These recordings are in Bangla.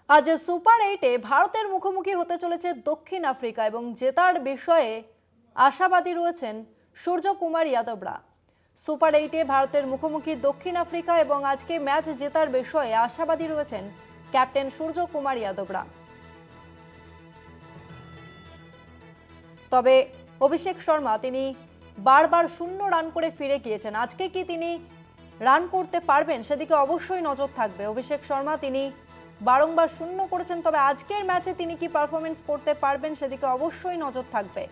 আজ সুপার 8-এ ভারতের মুখোমুখি হতে চলেছে দক্ষিণ আফ্রিকা এবং জেতার বিষয়ে আশাবাদী রয়েছেন সূর্যকুমার যাদবরা। সুপার 8-এ ভারতের মুখোমুখি দক্ষিণ আফ্রিকা এবং আজকে ম্যাচ জেতার বিষয়ে আশাবাদী রয়েছেন ক্যাপ্টেন সূর্যকুমার যাদবরা। তবে অভিষেক শর্মা তিনি বারবার শূন্য রান করে ফিরে গিয়েছেন। আজকে কি তিনি রান করতে পারবেন সেদিকে অবশ্যই নজর থাকবে। অভিষেক শর্মা তিনি বারংবার শূন্য করেছেন, তবে আজকের ম্যাচে তিনি কি পারফরমেন্স করতে পারবেন সেদিকে অবশ্যই নজর থাকবে।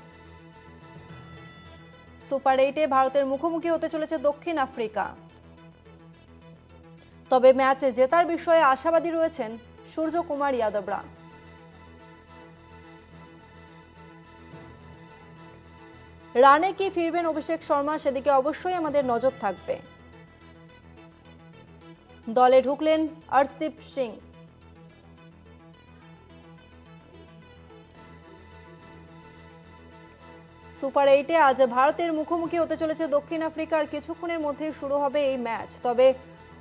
সুপার 8-এ ভারতের মুখোমুখি হতে চলেছে দক্ষিণ আফ্রিকা, তবে ম্যাচে জেতার বিষয়ে আশাবাদী রয়েছেন সূর্যকুমার যাদবরা। রানে কি ফিরবেন অভিষেক শর্মা সেদিকে অবশ্যই আমাদের নজর থাকবে। দলে ঢুকলেন অর্শদীপ সিং। সুপার 8-এ আজ ভারতের মুখোমুখি হতে চলেছে দক্ষিণ আফ্রিকার কিছুক্ষণের মধ্যেই শুরু হবে এই ম্যাচ। তবে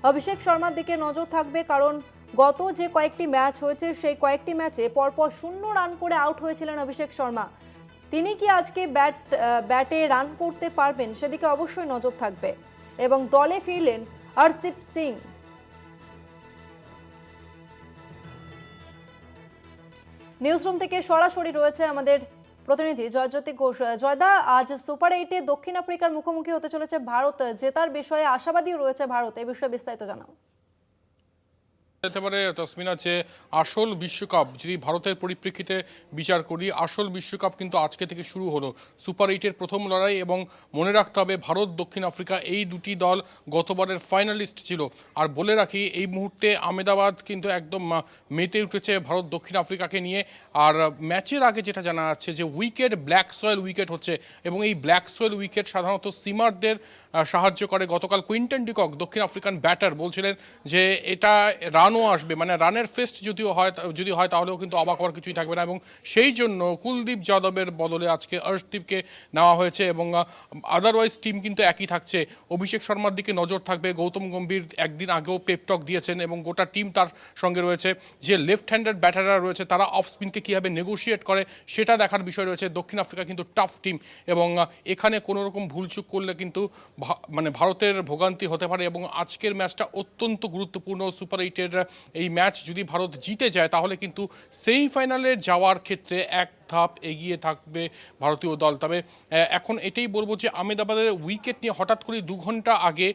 অভিষেক শর্মার দিকে নজর থাকবে, কারণ গত যে কয়েকটি ম্যাচ হয়েছে সেই কয়েকটি ম্যাচে পরপর শূন্য রান করে আউট হয়েছিলেন অভিষেক শর্মা। তিনি কি আজকে ব্যাটে রান করতে পারবেন সেদিকে অবশ্যই নজর থাকবে। এবং দলে ফিরলেন অর্শদীপ সিং। নিউজরুম থেকে সরাসরি রয়েছে আমাদের প্রতিনিধি জয়জ্যোতি ঘোষ। জয়দা, আজ সুপার 8-এ দক্ষিণ আফ্রিকার মুখোমুখি হতে চলেছে ভারত, জেতার বিষয়ে আশাবাদী রয়েছে ভারত, এই বিষয়ে বিস্তারিত জানাও। একেবারে তসমিনা, যে আসল বিশ্বকাপ যদি ভারতের পরিপ্রেক্ষিতে বিচার করি, আসল বিশ্বকাপ কিন্তু আজকে থেকে শুরু হলো। সুপার 8-এর প্রথম লড়াই, এবং মনে রাখতে হবে ভারত দক্ষিণ আফ্রিকা এই দুটি দল গতবারের ফাইনালিস্ট ছিল। আর বলে রাখি, এই মুহূর্তে আহমেদাবাদ কিন্তু একদম মেতে উঠেছে ভারত দক্ষিণ আফ্রিকাকে নিয়ে। আর ম্যাচের আগে যেটা জানা যাচ্ছে যে উইকেট ব্ল্যাক সয়েল উইকেট হচ্ছে, এবং এই ব্ল্যাক সয়েল উইকেট সাধারণত সিমারদের সাহায্য করে। গতকাল কুইন্টন ডিকক দক্ষিণ আফ্রিকান ব্যাটার বলছিলেন যে এটা রানও আসবে, মানে রানের ফেস্ট যদি হয় তাহলেও কিন্তু অবাক হওয়ার কিছুই থাকবে না। এবং সেই জন্য কুলদীপ যাদবের বদলে আজকে অর্শদীপকে নেওয়া হয়েছে, এবং আদারওয়াইজ টিম কিন্তু একই থাকছে। অভিষেক শর্মার দিকে নজর থাকবে। গৌতম গম্ভীর একদিন আগেও পেপটক দিয়েছেন, এবং গোটা টিম তার সঙ্গে রয়েছে। যে লেফট হ্যান্ডেড ব্যাটাররা রয়েছে তারা অফ স্পিনকে কীভাবে নেগোশিয়েট করে সেটা দেখার বিষয় রয়েছে। দক্ষিণ আফ্রিকা কিন্তু টাফ টিম, এবং এখানে কোনো রকম ভুলচুক করলে কিন্তু মানে ভারতের ভোগান্তি হতে পারে। এবং আজকের ম্যাচটা অত্যন্ত গুরুত্বপূর্ণ। সুপার 8-এর এই ম্যাচ যদি ভারত জিতে যায় তাহলে কিন্তু সেমিফাইনালে যাওয়ার ক্ষেত্রে এক ধাপ এগিয়ে থাকবে ভারতীয় দল। তবে এখন এটাই বলবো যে আহমেদাবাদের উইকেট নিয়ে হঠাৎ করে 2 ঘন্টা আগে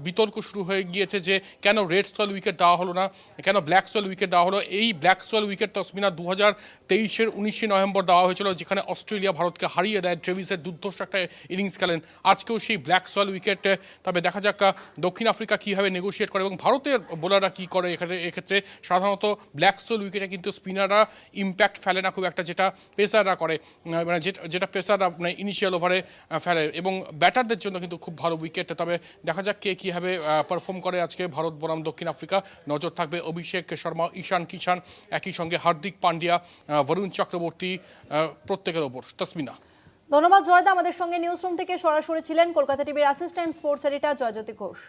বিতর্ক শুরু হয়ে গিয়েছে যে কেন রেড সয়েল উইকেট দেওয়া হলো না, কেন ব্ল্যাক সয়েল উইকেট দেওয়া হলো। এই ব্ল্যাক সয়েল উইকেট তসমিনা 2023-এর 19 নভেম্বর দেওয়া হয়েছিল, যেখানে অস্ট্রেলিয়া ভারতকে হারিয়ে দেয়। ট্রেভিসের দুর্ধর্ষ একটা ইনিংস খেলেন। আজকেও সেই ব্ল্যাক সয়েল উইকেট। তবে দেখা যাক দক্ষিণ আফ্রিকা কীভাবে নেগোশিয়েট করে এবং ভারতের বোলাররা কী করে। এক্ষেত্রে সাধারণত ব্ল্যাক সয়েল উইকেটে কিন্তু স্পিনাররা ইম্প্যাক্ট ফেলে না খুব একটা, যেটা পেসাররা করে, মানে যেটা পেসাররা মানে ইনিশিয়াল ওভারে ফেলে। এবং ব্যাটারদের জন্য কিন্তু খুব ভালো উইকেট। তবে দেখা যাক কে কীভাবে পারফর্ম করে আজকে ভারত বনাম দক্ষিণ আফ্রিকা। নজর থাকবে অভিষেক শর্মা, ঈশান কিষান, একই সঙ্গে হার্দিক পান্ডিয়া, বরুণ চক্রবর্তী, প্রত্যেকের ওপর। তসমিনা, ধন্যবাদ জয়দা। আমাদের সঙ্গে নিউজরুম থেকে সরাসরি ছিলেন কলকাতা টিভির assistant sports editor Joyjyoti Ghosh.